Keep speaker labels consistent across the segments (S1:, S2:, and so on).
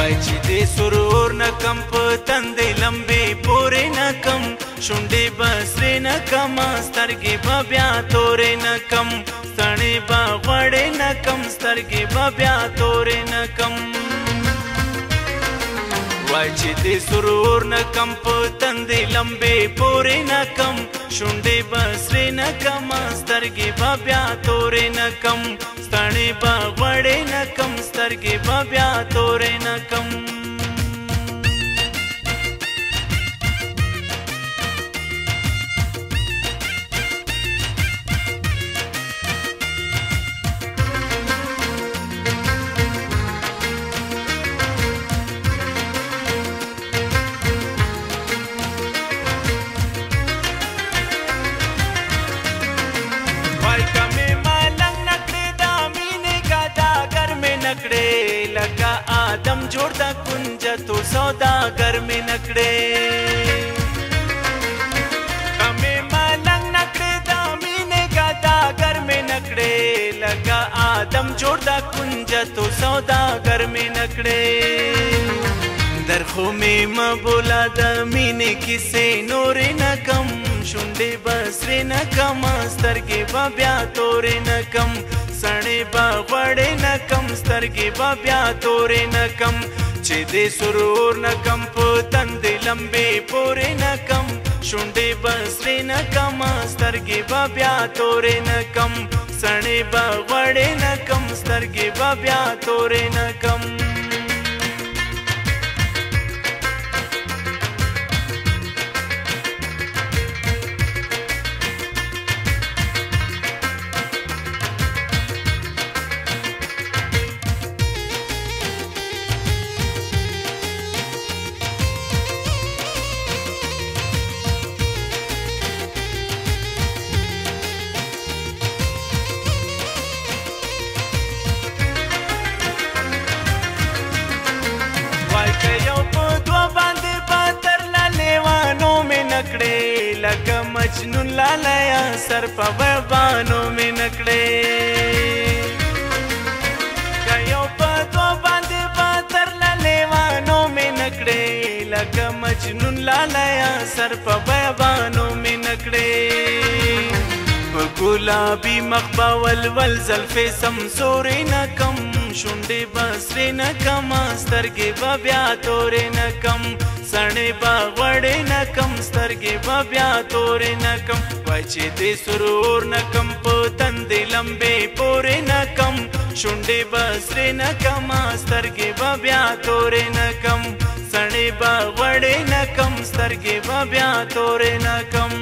S1: وای چې دې سرور نه کم په تندې لمبې پورې نه کم شونډې به سرې نه کم سترګې به بیا تورې نه کم ستڼې به غوړې نه کم سترګې به بیا تورې نه کم وای چې دې سرور نه کم په تندې لمبې پورې نه کم شونډې به سرې نه کم سترګې به بیا تورې نه کم ستڼې به غوړې نه کم سترګې به بیا تورې نه کم लगा आदम जोड़दा कुंज तो सौदागर में नकड़े हमें मलंग नकड़े दामीने गदागर में नकड़े लगा आदम जोड़दा कुंज तो सौदागर में नकड़े दरखो में मबोला दमीने किसे नोरे न कम शुंडे बसरे न कम स्तरगे बब्या तोरे न कम सणे बा वड़े न कम स्तरगे बब्या तोरे न कम छेदे सुरूर न कम पो तंदे लंबे पोरे न कम शुंडे बसरे न कम स्तरगे बब्या तोरे न कम सणे बा वड़े न कम स्तरगे बब्या तोरे न कम लगा मजनू लालया सर पवबानों में नकड़े कयो पदो बांधे पातर लेवानों में नकड़े लगा मजनू लालया सर पवबानों में नकड़े गुलाबी मखबा वल जल्फे समसोरे न कम शुंडे बसरे न कम स्तरगे बब्या तोरे न कम सणे बा वड़े न कम स्तरगे बब्या तोरे न कम वचे दे सुरूर न कम पो तंदे लंबे पोरे न कम शुंडे बसरे न कम स्तरगे बब्या तोरे न कम सणे बा वड़े न कम स्तरगे बब्या तोरे न कम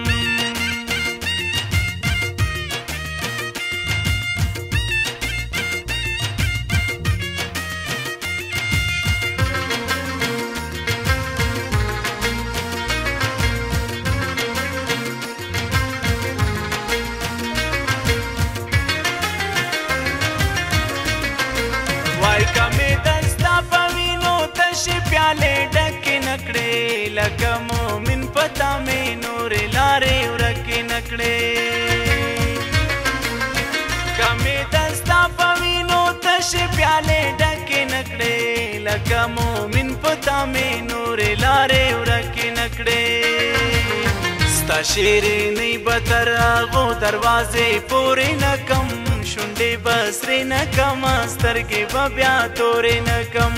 S1: प्याले डके नकड़े लगा मोमिन पता में नूरे लारे उरके नकड़े कमे दस्ता पवीनो तश प्याले डके नकड़े लगा मोमिन पता में नूरे लारे उरके नकड़े स्ता शेरे नहीं बतर वो दरवाजे पूरे न कम शुंडे बसरे न कम स्तरगे बब्या तोरे न कम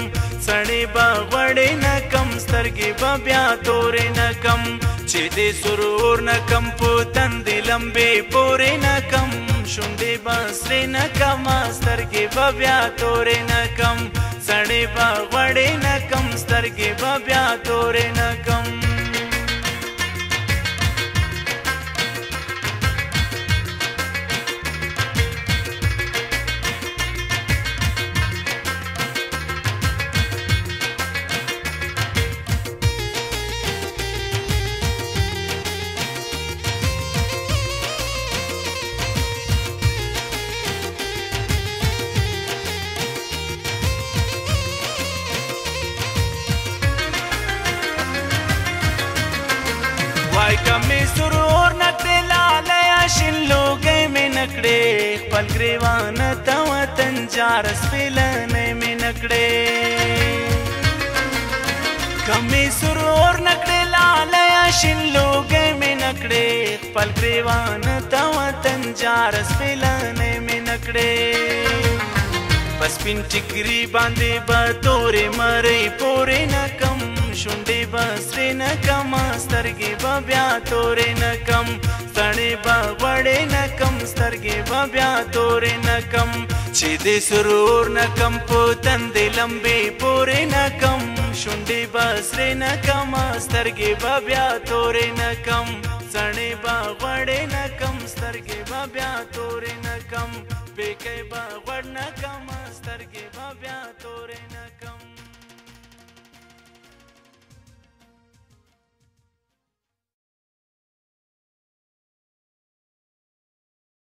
S1: सणे बा वड़े न कम स्तरगे बब्या तोरे न कम छेदे सुरूर न कम पो तंदे लंबे पोरे न कम शुंडे बसरे न कम स्तरगे बब्या तोरे न कम सणे बा वड़े न कम स्तरगे बब्या तोरे न कम कमे सुरूर नकड़े लालया शिल्लो गए में नकड़े पल ग्रेवान तवतन जारस पिलने में नकड़े کمی سرور نکړې لاله شین لوګی مې نکړې خپل ګریوان ته وطن جار سپېلنې مې نکړې په سپین ټیکري باندې به تورې مرۍ پورې نه کم شونډې به سرې نه کم سترګې به بیا تورې نه کم ستړې به غوړې نه کم سترګې به بیا تورې نه کم چې د سرور نه کم په تندې لمبې پورې نه کم شونډې به سرې نه کم سترګې به بیا تورې نه کم څڼې به غوړې نه کم سترګې به بیا تورې نه کم پیکۍ به غوړ نه کم سترګې به بیا تورې نه کم